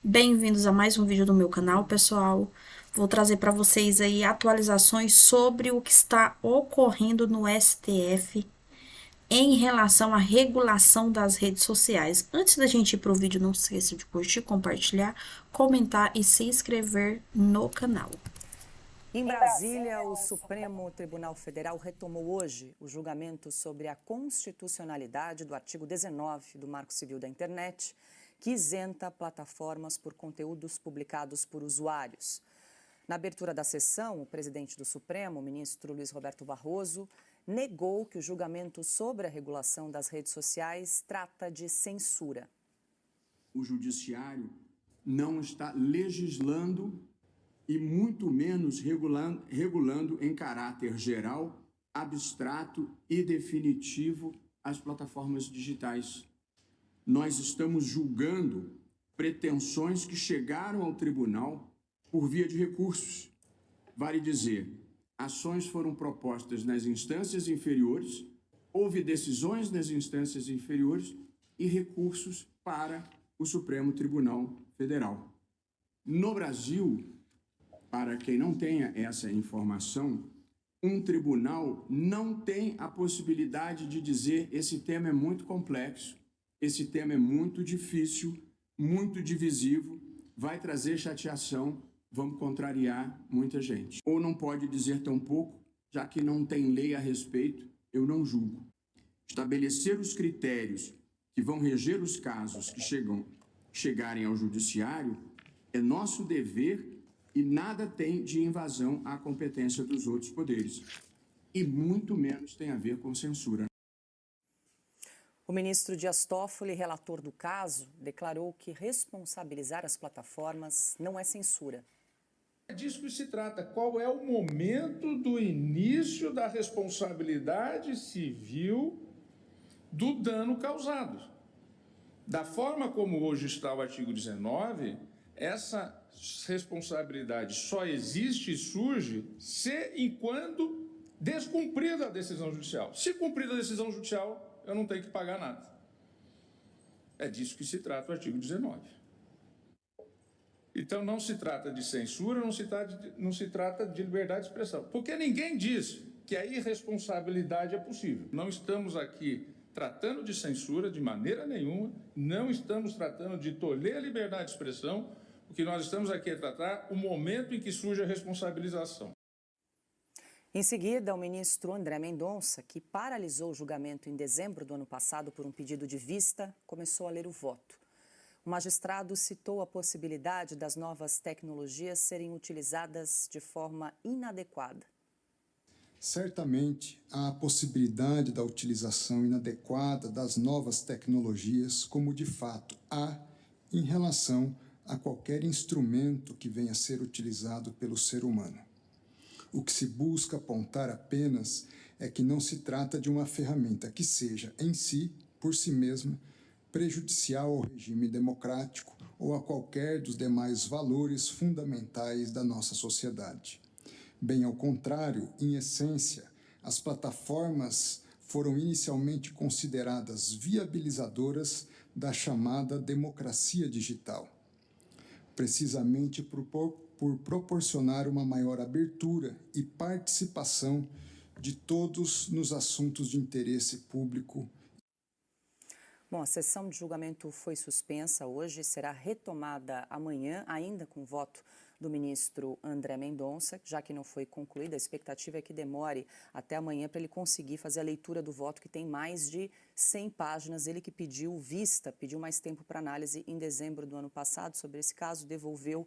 Bem-vindos a mais um vídeo do meu canal, pessoal. Vou trazer para vocês aí atualizações sobre o que está ocorrendo no STF em relação à regulação das redes sociais. Antes da gente ir para o vídeo, não se esqueça de curtir, compartilhar, comentar e se inscrever no canal. Em Brasília, o Supremo Tribunal Federal retomou hoje o julgamento sobre a constitucionalidade do artigo 19 do Marco Civil da Internet, que isenta plataformas por conteúdos publicados por usuários. Na abertura da sessão, o presidente do Supremo, o ministro Luiz Roberto Barroso, negou que o julgamento sobre a regulação das redes sociais trata de censura. O judiciário não está legislando e muito menos regulando em caráter geral, abstrato e definitivo as plataformas digitais. Nós estamos julgando pretensões que chegaram ao tribunal por via de recursos. Vale dizer, ações foram propostas nas instâncias inferiores, houve decisões nas instâncias inferiores e recursos para o Supremo Tribunal Federal. No Brasil, para quem não tenha essa informação, um tribunal não tem a possibilidade de dizer esse tema é muito complexo, esse tema é muito difícil, muito divisivo, vai trazer chateação, vamos contrariar muita gente. Ou não pode dizer tão pouco, já que não tem lei a respeito, eu não julgo. Estabelecer os critérios que vão reger os casos que chegarem ao judiciário é nosso dever e nada tem de invasão à competência dos outros poderes. E muito menos tem a ver com censura. O ministro Dias Toffoli, relator do caso, declarou que responsabilizar as plataformas não é censura. É disso que se trata. Qual é o momento do início da responsabilidade civil do dano causado? Da forma como hoje está o artigo 19, essa responsabilidade só existe e surge se e quando descumprida a decisão judicial. Se cumprida a decisão judicial, eu não tenho que pagar nada. É disso que se trata o artigo 19. Então não se trata de censura, não se trata de liberdade de expressão. Porque ninguém diz que a irresponsabilidade é possível. Não estamos aqui tratando de censura de maneira nenhuma, não estamos tratando de tolher a liberdade de expressão. O que nós estamos aqui é tratar o momento em que surge a responsabilização. Em seguida, o ministro André Mendonça, que paralisou o julgamento em dezembro do ano passado por um pedido de vista, começou a ler o voto. O magistrado citou a possibilidade das novas tecnologias serem utilizadas de forma inadequada. Certamente, há a possibilidade da utilização inadequada das novas tecnologias, como de fato há em relação a qualquer instrumento que venha a ser utilizado pelo ser humano. O que se busca apontar apenas é que não se trata de uma ferramenta que seja, em si, por si mesma, prejudicial ao regime democrático ou a qualquer dos demais valores fundamentais da nossa sociedade. Bem ao contrário, em essência, as plataformas foram inicialmente consideradas viabilizadoras da chamada democracia digital, precisamente por proporcionar uma maior abertura e participação de todos nos assuntos de interesse público. Bom, a sessão de julgamento foi suspensa hoje e será retomada amanhã, ainda com voto do ministro André Mendonça, já que não foi concluída. A expectativa é que demore até amanhã para ele conseguir fazer a leitura do voto, que tem mais de 100 páginas. Ele que pediu mais tempo para análise em dezembro do ano passado sobre esse caso, devolveu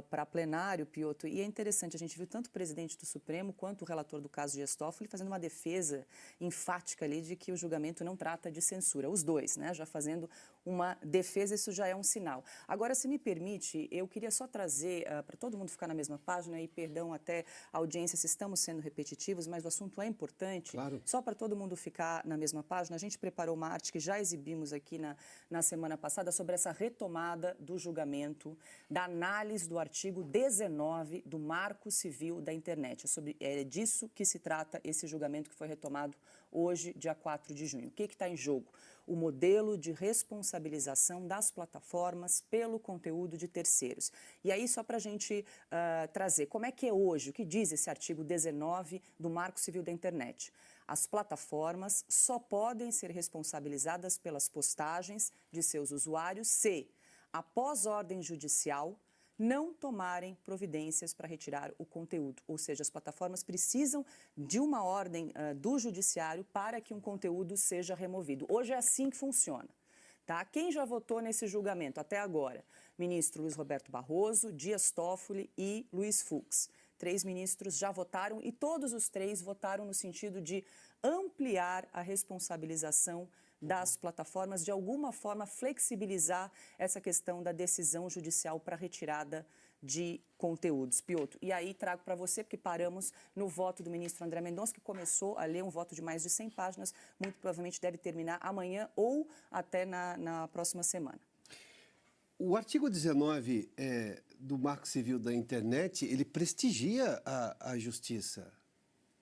para plenário, Piotr. E é interessante, a gente viu tanto o presidente do Supremo quanto o relator do caso Dias Toffoli fazendo uma defesa enfática ali de que o julgamento não trata de censura. Os dois, né, já fazendo uma defesa, isso já é um sinal. Agora, se me permite, eu queria só trazer, para todo mundo ficar na mesma página, e perdão até a audiência se estamos sendo repetitivos, mas o assunto é importante. Claro. Só para todo mundo ficar na mesma página, a gente preparou uma arte que já exibimos aqui na semana passada sobre essa retomada do julgamento, da análise do artigo 19 do Marco Civil da Internet. É disso que se trata esse julgamento que foi retomado hoje, dia 4 de junho. O que está em jogo? o modelo de responsabilização das plataformas pelo conteúdo de terceiros. E aí, só para a gente trazer, como é que é hoje, o que diz esse artigo 19 do Marco Civil da Internet? As plataformas só podem ser responsabilizadas pelas postagens de seus usuários se, após ordem judicial, não tomarem providências para retirar o conteúdo. Ou seja, as plataformas precisam de uma ordem do judiciário para que um conteúdo seja removido. Hoje é assim que funciona. Tá? Quem já votou nesse julgamento até agora? Ministro Luiz Roberto Barroso, Dias Toffoli e Luiz Fux. 3 ministros já votaram e todos os 3 votaram no sentido de ampliar a responsabilização das plataformas, de alguma forma flexibilizar essa questão da decisão judicial para retirada de conteúdos. Piotr, e aí trago para você, porque paramos no voto do ministro André Mendonça, que começou a ler um voto de mais de 100 páginas, muito provavelmente deve terminar amanhã ou até na próxima semana. O artigo 19 do Marco Civil da Internet, ele prestigia a justiça.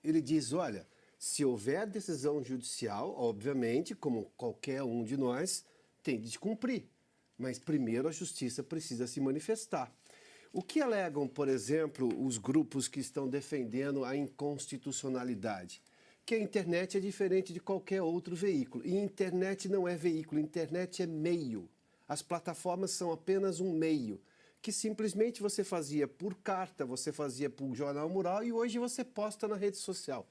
Ele diz, olha, se houver decisão judicial, obviamente, como qualquer um de nós, tem de cumprir. Mas primeiro a justiça precisa se manifestar. O que alegam, por exemplo, os grupos que estão defendendo a inconstitucionalidade? Que a internet é diferente de qualquer outro veículo. E a internet não é veículo, a internet é meio. As plataformas são apenas um meio, que simplesmente você fazia por carta, você fazia por jornal mural e hoje você posta na rede social.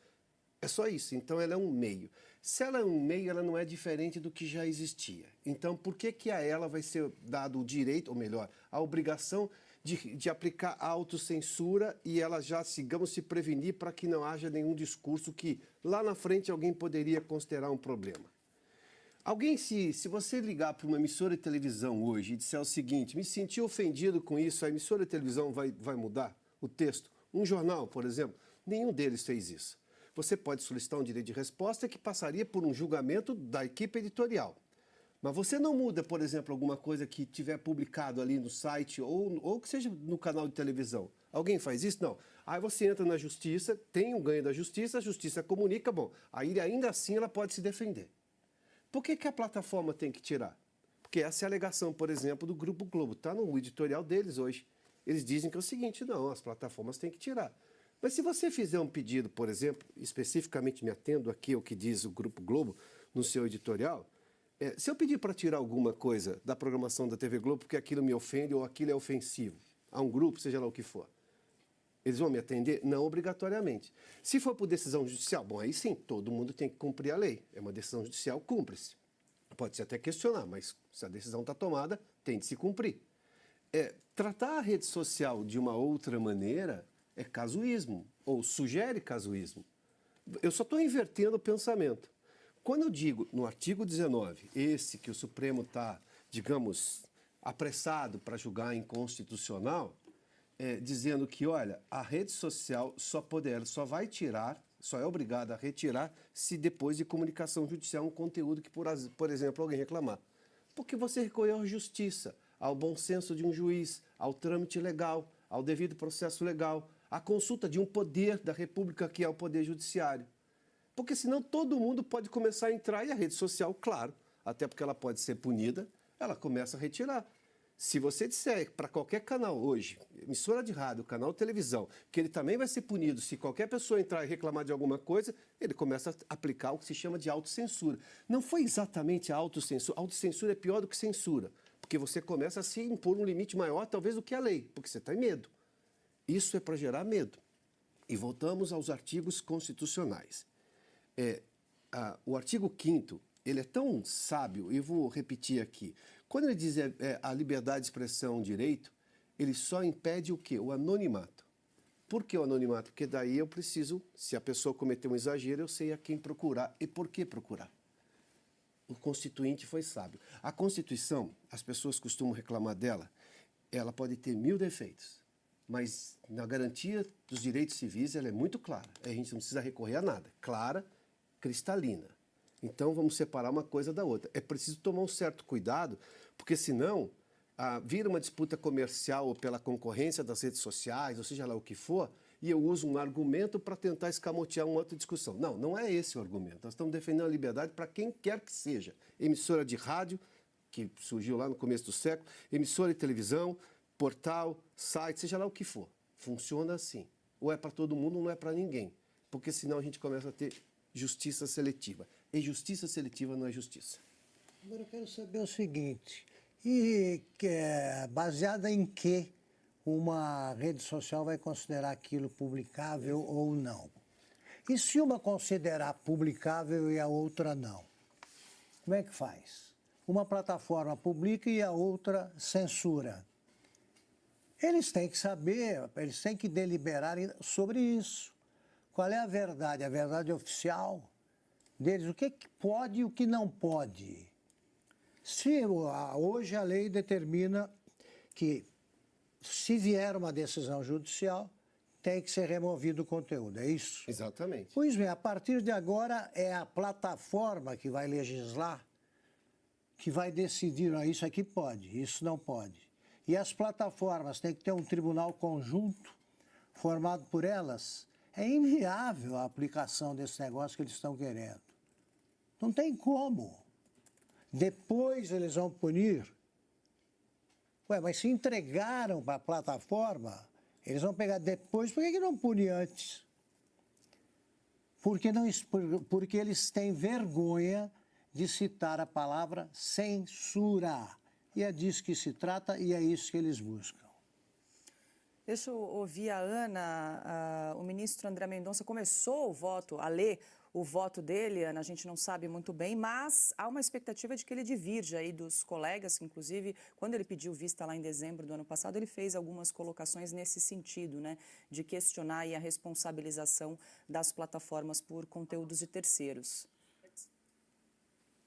É só isso, então ela é um meio. Se ela é um meio, ela não é diferente do que já existia. Então, por que a ela vai ser dado o direito, ou melhor, a obrigação de aplicar a autocensura e ela já, digamos, se prevenir para que não haja nenhum discurso que lá na frente alguém poderia considerar um problema? Alguém, se você ligar para uma emissora de televisão hoje e disser o seguinte, me senti ofendido com isso, a emissora de televisão vai mudar o texto? Um jornal, por exemplo, nenhum deles fez isso. Você pode solicitar um direito de resposta que passaria por um julgamento da equipe editorial. Mas você não muda, por exemplo, alguma coisa que tiver publicado ali no site ou que seja no canal de televisão. Alguém faz isso? Não. Aí você entra na justiça, tem um ganho da justiça, a justiça comunica, bom, aí ainda assim ela pode se defender. Por que a plataforma tem que tirar? Porque essa é a alegação, por exemplo, do Grupo Globo. Está no editorial deles hoje. Eles dizem que é o seguinte, não, as plataformas têm que tirar. Mas se você fizer um pedido, por exemplo, especificamente me atendo aqui ao que diz o Grupo Globo no seu editorial, se eu pedir para tirar alguma coisa da programação da TV Globo porque aquilo me ofende ou aquilo é ofensivo a um grupo, seja lá o que for, eles vão me atender? Não obrigatoriamente. Se for por decisão judicial, bom, aí sim, todo mundo tem que cumprir a lei. É uma decisão judicial, cumpre-se. Pode-se até questionar, mas se a decisão está tomada, tem de se cumprir. Tratar a rede social de uma outra maneira é casuísmo, ou sugere casuísmo. Eu só estou invertendo o pensamento. Quando eu digo no artigo 19, esse que o Supremo está, digamos, apressado para julgar inconstitucional, dizendo que, olha, a rede social só vai tirar, só é obrigada a retirar se depois de comunicação judicial um conteúdo que, por exemplo, alguém reclamar. Porque você recorreu à justiça, ao bom senso de um juiz, ao trâmite legal, ao devido processo legal, à consulta de um poder da República que é o Poder Judiciário. Porque senão todo mundo pode começar a entrar e a rede social, claro, até porque ela pode ser punida, ela começa a retirar. Se você disser para qualquer canal hoje, emissora de rádio, canal de televisão, que ele também vai ser punido se qualquer pessoa entrar e reclamar de alguma coisa, ele começa a aplicar o que se chama de autocensura. Não foi exatamente a autocensura. A autocensura é pior do que censura, porque você começa a se impor um limite maior, talvez, do que a lei, porque você está em medo. Isso é para gerar medo. E voltamos aos artigos constitucionais. O artigo 5º, ele é tão sábio, e vou repetir aqui. Quando ele diz a liberdade de expressão é um direito, ele só impede o quê? O anonimato. Por que o anonimato? Porque daí eu preciso, se a pessoa cometer um exagero, eu sei a quem procurar e por que procurar. O Constituinte foi sábio. A Constituição, as pessoas costumam reclamar dela, ela pode ter 1000 defeitos, mas na garantia dos direitos civis ela é muito clara. A gente não precisa recorrer a nada. Clara, cristalina. Então vamos separar uma coisa da outra. É preciso tomar um certo cuidado, porque senão vira uma disputa comercial ou pela concorrência das redes sociais, ou seja lá o que for, e eu uso um argumento para tentar escamotear uma outra discussão. Não, não é esse o argumento. Nós estamos defendendo a liberdade para quem quer que seja. Emissora de rádio, que surgiu lá no começo do século, emissora de televisão, portal, site, seja lá o que for. Funciona assim. Ou é para todo mundo ou não é para ninguém. Porque senão a gente começa a ter justiça seletiva. E justiça seletiva não é justiça. Agora eu quero saber o seguinte, baseada em que uma rede social vai considerar aquilo publicável ou não? E se uma considerar publicável e a outra não? Como é que faz? Uma plataforma publica e a outra censura. Eles têm que saber, eles têm que deliberar sobre isso. Qual é a verdade oficial deles, o que pode e o que não pode. Hoje a lei determina que, se vier uma decisão judicial, tem que ser removido o conteúdo, é isso? Exatamente. Pois bem, a partir de agora é a plataforma que vai legislar, que vai decidir, isso aqui pode, isso não pode. E as plataformas têm que ter um tribunal conjunto formado por elas. É inviável a aplicação desse negócio que eles estão querendo. Não tem como. Depois eles vão punir. Mas se entregaram para a plataforma, eles vão pegar depois, por que não punir antes? Porque eles têm vergonha de citar a palavra censura. E é disso que se trata e é isso que eles buscam. Deixa eu ouvir a Ana. O ministro André Mendonça começou a ler o voto dele, Ana, a gente não sabe muito bem, mas há uma expectativa de que ele divirja aí dos colegas, que inclusive, quando ele pediu vista lá em dezembro do ano passado, ele fez algumas colocações nesse sentido, né, de questionar aí a responsabilização das plataformas por conteúdos de terceiros.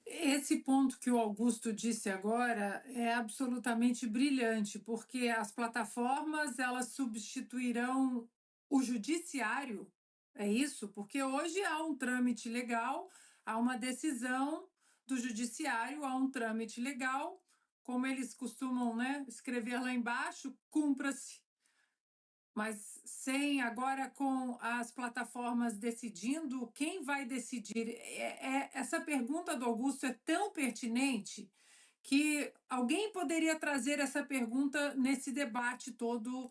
Esse ponto que o Augusto disse agora é absolutamente brilhante, porque as plataformas, elas substituirão o judiciário, é isso? Porque hoje há um trâmite legal, há uma decisão do judiciário, há um trâmite legal, como eles costumam, né, escrever lá embaixo, cumpra-se. Mas agora com as plataformas decidindo, quem vai decidir? Essa pergunta do Augusto é tão pertinente que alguém poderia trazer essa pergunta nesse debate todo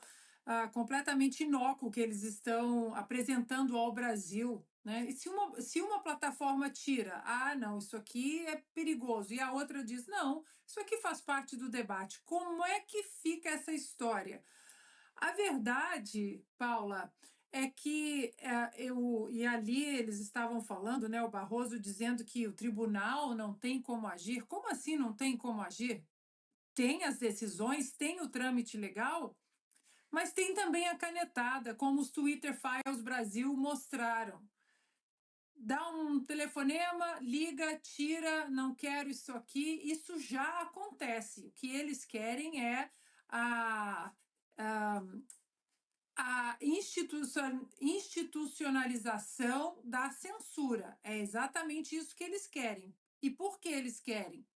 completamente inócuo que eles estão apresentando ao Brasil, né? E se uma plataforma tira, não, isso aqui é perigoso, e a outra diz, não, isso aqui faz parte do debate. Como é que fica essa história? A verdade, Paula, é que e ali eles estavam falando, né, o Barroso dizendo que o tribunal não tem como agir. Como assim não tem como agir? Tem as decisões, tem o trâmite legal, mas tem também a canetada, como os Twitter Files Brasil mostraram. Dá um telefonema, liga, tira, não quero isso aqui. Isso já acontece. O que eles querem é a institucionalização da censura. É exatamente isso que eles querem. E por que eles querem?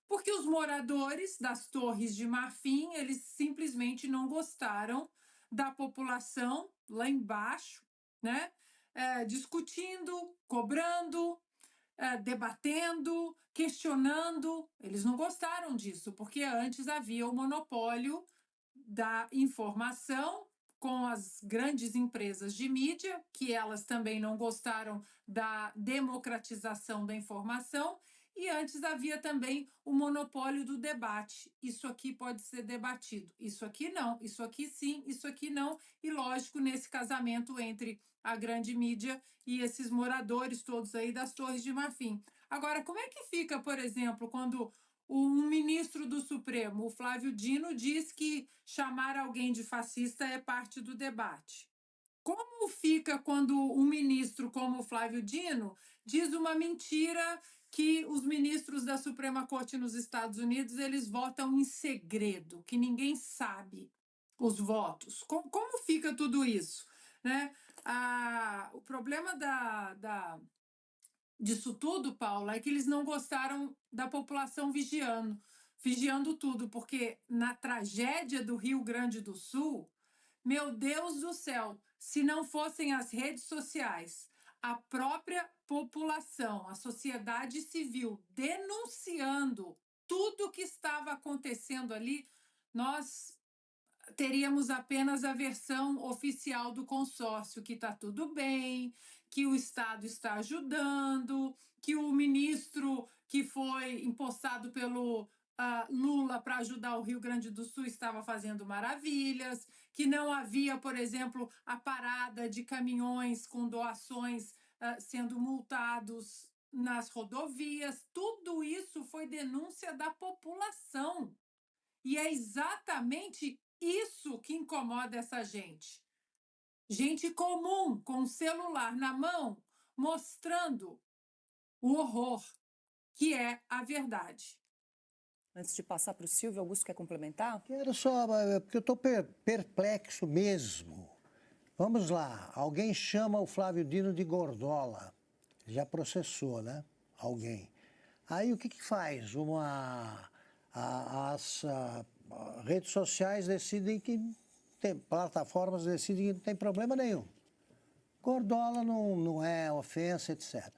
Porque os moradores das Torres de Marfim, eles simplesmente não gostaram da população lá embaixo, né? Discutindo, cobrando, debatendo, questionando. Eles não gostaram disso, porque antes havia o monopólio da informação com as grandes empresas de mídia, que elas também não gostaram da democratização da informação, e antes havia também o monopólio do debate. Isso aqui pode ser debatido, isso aqui não, isso aqui sim, isso aqui não, e lógico, nesse casamento entre a grande mídia e esses moradores todos aí das Torres de Marfim. Agora, como é que fica, por exemplo, quando um ministro do Supremo, o Flávio Dino, diz que chamar alguém de fascista é parte do debate? Como fica quando um ministro como o Flávio Dino diz uma mentira que os ministros da Suprema Corte nos Estados Unidos eles votam em segredo, que ninguém sabe os votos? Como fica tudo isso, né? O problema disso tudo, Paula, é que eles não gostaram da população vigiando tudo, porque na tragédia do Rio Grande do Sul, meu Deus do céu, se não fossem as redes sociais, a própria população, a sociedade civil denunciando tudo o que estava acontecendo ali, nós teríamos apenas a versão oficial do consórcio, que está tudo bem, que o Estado está ajudando, que o ministro que foi empossado pelo Lula para ajudar o Rio Grande do Sul estava fazendo maravilhas, que não havia, por exemplo, a parada de caminhões com doações sendo multados nas rodovias. Tudo isso foi denúncia da população. E é exatamente isso que incomoda essa gente. Gente comum, com um celular na mão, mostrando o horror que é a verdade. Antes de passar para o Silvio, Augusto quer complementar? Quero só, porque eu estou perplexo mesmo. Vamos lá, alguém chama o Flávio Dino de gordola. Já processou, né? Alguém. Aí o que faz? As redes sociais decidem que plataformas decidem que não tem problema nenhum. Gordola não é ofensa, etc.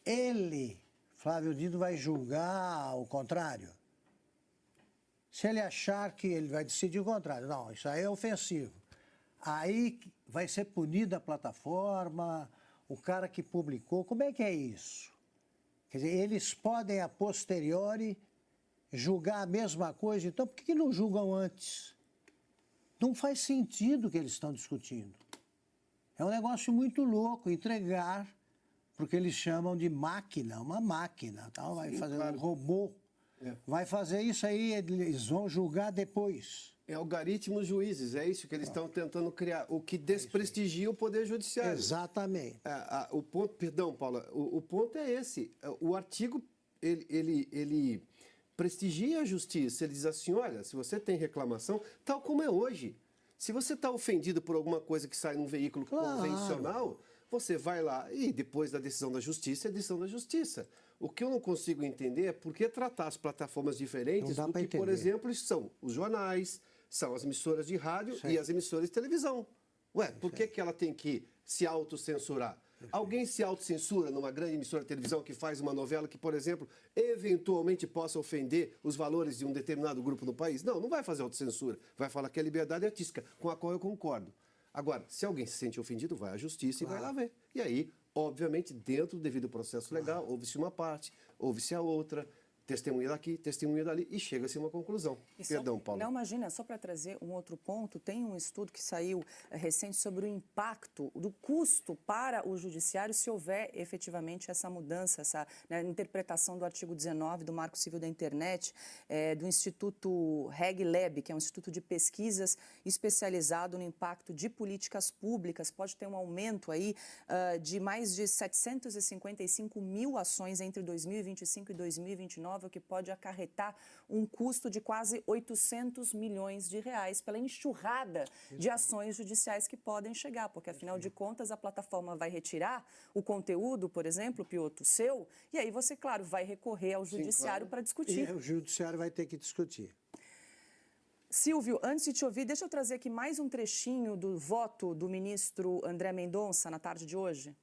Ele, Flávio Dino, vai julgar o contrário? Se ele achar que ele vai decidir o contrário, não, isso aí é ofensivo. Aí vai ser punida a plataforma, o cara que publicou, como é que é isso? Quer dizer, eles podem, a posteriori, julgar a mesma coisa, então por que não julgam antes? Não faz sentido o que eles estão discutindo. É um negócio muito louco entregar, porque eles chamam de máquina, uma máquina, tal, vai fazer um robô, vai fazer isso aí, eles vão julgar depois. É algoritmos juízes, é isso que eles estão tentando criar, o que desprestigia o Poder Judiciário. Exatamente. O ponto, perdão, Paula, o ponto é esse. O artigo, ele prestigia a justiça. Ele diz assim, olha, se você tem reclamação, tal como é hoje, se você está ofendido por alguma coisa que sai num veículo convencional, você vai lá e depois da decisão da justiça, é a decisão da justiça. O que eu não consigo entender é por que tratar as plataformas diferentes do que, por exemplo, são os jornais, são as emissoras de rádio e as emissoras de televisão. Ué, por que ela tem que se autocensurar? Alguém se autocensura numa grande emissora de televisão que faz uma novela que, por exemplo, eventualmente possa ofender os valores de um determinado grupo no país? Não, não vai fazer autocensura. Vai falar que é liberdade artística, com a qual eu concordo. Agora, se alguém se sente ofendido, vai à justiça e vai lá ver. E aí, obviamente, dentro do devido processo legal, ouve-se uma parte, ouve-se a outra, testemunha daqui, testemunha dali, e chega-se a uma conclusão. Perdão, Paulo. Não, imagina, só para trazer um outro ponto, tem um estudo que saiu recente sobre o impacto do custo para o judiciário se houver efetivamente essa mudança, essa interpretação do artigo 19 do Marco Civil da Internet, do Instituto RegLab, que é um instituto de pesquisas especializado no impacto de políticas públicas. Pode ter um aumento aí de mais de 755 mil ações entre 2025 e 2029, o que pode acarretar um custo de quase 800 milhões de reais pela enxurrada de ações judiciais que podem chegar, porque, afinal de contas, a plataforma vai retirar o conteúdo, por exemplo, Piotr, seu, e aí você, claro, vai recorrer ao judiciário para discutir. E o judiciário vai ter que discutir. Silvio, antes de te ouvir, deixa eu trazer aqui mais um trechinho do voto do ministro André Mendonça na tarde de hoje.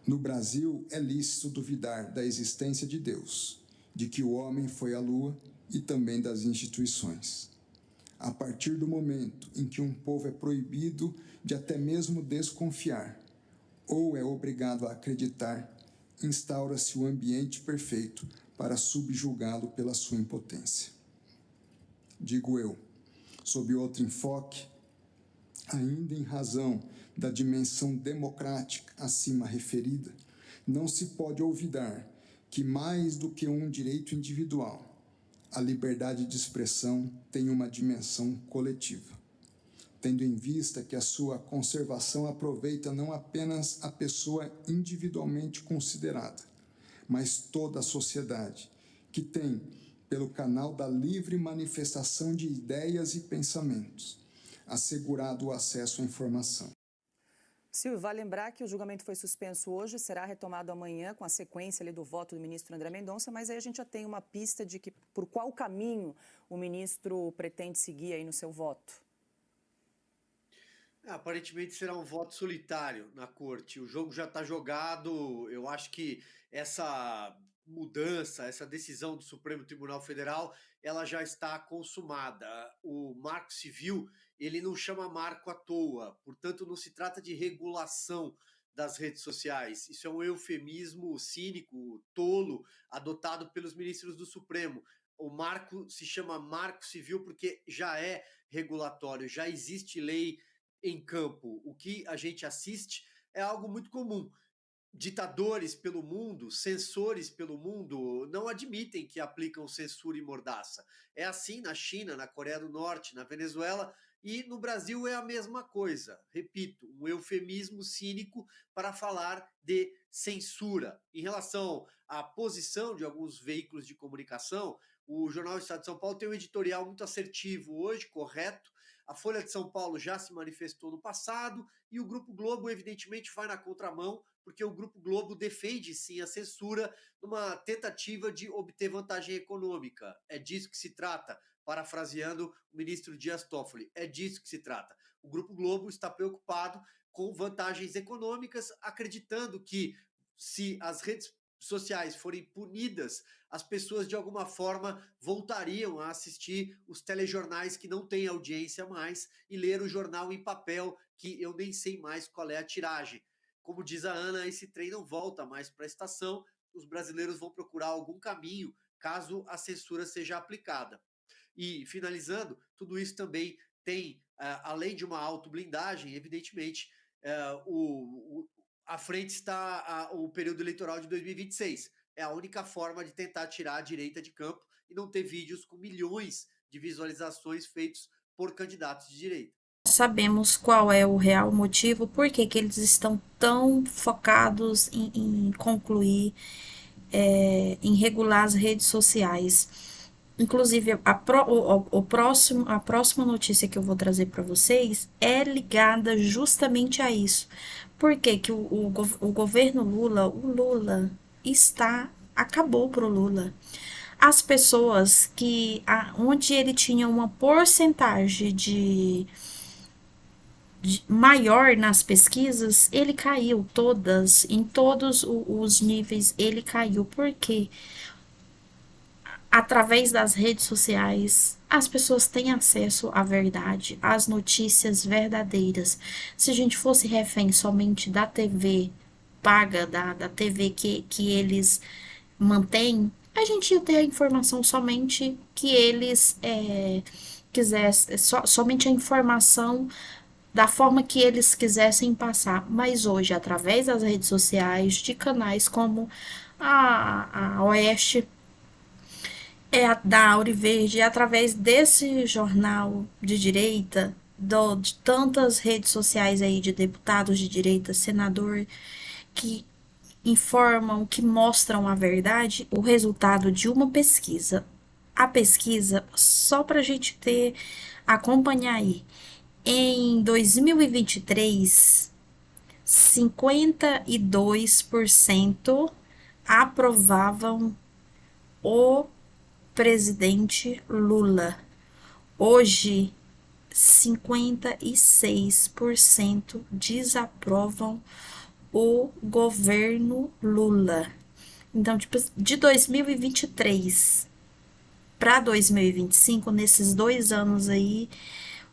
No Brasil, é lícito duvidar da existência de Deus, de que o homem foi à lua e também das instituições. A partir do momento em que um povo é proibido de até mesmo desconfiar, ou é obrigado a acreditar, instaura-se o ambiente perfeito para subjugá-lo pela sua impotência. Digo eu, sob outro enfoque, ainda em razão da dimensão democrática acima referida, não se pode olvidar que, mais do que um direito individual, a liberdade de expressão tem uma dimensão coletiva, tendo em vista que a sua conservação aproveita não apenas a pessoa individualmente considerada, mas toda a sociedade, que tem, pelo canal da livre manifestação de ideias e pensamentos, assegurado o acesso à informação. Silvio, vale lembrar que o julgamento foi suspenso hoje, será retomado amanhã com a sequência ali do voto do ministro André Mendonça, mas aí a gente já tem uma pista de que por qual caminho o ministro pretende seguir aí no seu voto. Aparentemente será um voto solitário na corte. O jogo já está jogado. Eu acho que essa mudança, essa decisão do Supremo Tribunal Federal, ela já está consumada. O Marco Civil, ele não chama marco à toa. Portanto, não se trata de regulação das redes sociais. Isso é um eufemismo cínico, tolo, adotado pelos ministros do Supremo. O marco se chama Marco Civil porque já é regulatório, já existe lei em campo. O que a gente assiste é algo muito comum. Ditadores pelo mundo, censores pelo mundo, não admitem que aplicam censura e mordaça. É assim na China, na Coreia do Norte, na Venezuela, e no Brasil é a mesma coisa. Repito, um eufemismo cínico para falar de censura. Em relação à posição de alguns veículos de comunicação, o Jornal do Estado de São Paulo tem um editorial muito assertivo hoje, correto. A Folha de São Paulo já se manifestou no passado e o Grupo Globo, evidentemente, vai na contramão, porque o Grupo Globo defende sim a censura numa tentativa de obter vantagem econômica. É disso que se trata, parafraseando o ministro Dias Toffoli. É disso que se trata. O Grupo Globo está preocupado com vantagens econômicas, acreditando que se as redes sociais forem punidas, as pessoas de alguma forma voltariam a assistir os telejornais que não têm audiência mais e ler o jornal em papel, que eu nem sei mais qual é a tiragem. Como diz a Ana, esse trem não volta mais para a estação, os brasileiros vão procurar algum caminho caso a censura seja aplicada. E, finalizando, tudo isso também tem, além de uma autoblindagem, evidentemente, à frente está o período eleitoral de 2026. É a única forma de tentar tirar a direita de campo e não ter vídeos com milhões de visualizações feitos por candidatos de direita. Sabemos qual é o real motivo, por que que eles estão tão focados em concluir, em regular as redes sociais. Inclusive, a próxima notícia que eu vou trazer para vocês é ligada justamente a isso. Por que que o governo Lula, o Lula, acabou pro Lula. As pessoas onde ele tinha uma porcentagem maior nas pesquisas, ele caiu em todos os níveis ele caiu. Por quê? Através das redes sociais, as pessoas têm acesso à verdade, às notícias verdadeiras. Se a gente fosse refém somente da TV paga, da TV que eles mantêm, a gente ia ter a informação somente que eles quisessem, somente a informação da forma que eles quisessem passar. Mas hoje, através das redes sociais, de canais como a Oeste, da Auriverde, através desse jornal de direita, de tantas redes sociais aí de deputados de direita, senador, que informam, que mostram a verdade, o resultado de uma pesquisa. A pesquisa, só para a gente acompanhar aí, em 2023, 52% aprovavam o presidente Lula. Hoje, 56% desaprovam o governo Lula. Então, tipo, de 2023 para 2025, nesses 2 anos aí,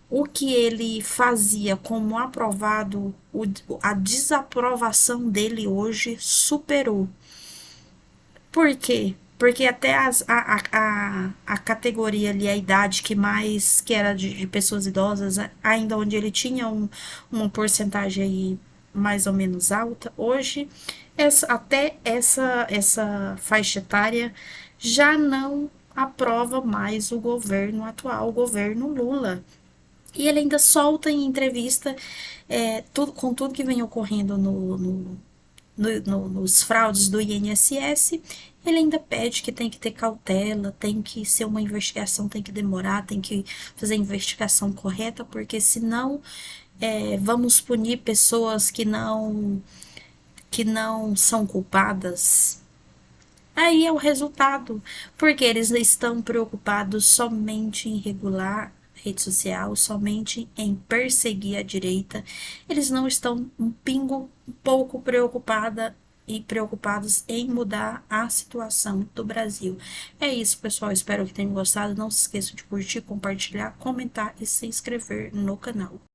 o que ele fazia como aprovado, a desaprovação dele hoje superou. Por quê? Porque até a categoria ali, a idade que era de pessoas idosas, ainda onde ele tinha uma porcentagem aí mais ou menos alta, hoje até essa faixa etária já não aprova mais o governo atual, o governo Lula. E ele ainda solta em entrevista, com tudo que vem ocorrendo nos fraudes do INSS, ele ainda pede que tem que ter cautela, tem que ser uma investigação, tem que demorar, tem que fazer a investigação correta, porque senão vamos punir pessoas que não são culpadas. Aí é o resultado, porque eles estão preocupados somente em regular rede social, somente em perseguir a direita. Eles não estão um pouco preocupados em mudar a situação do Brasil. É isso, pessoal. Espero que tenham gostado. Não se esqueçam de curtir, compartilhar, comentar e se inscrever no canal.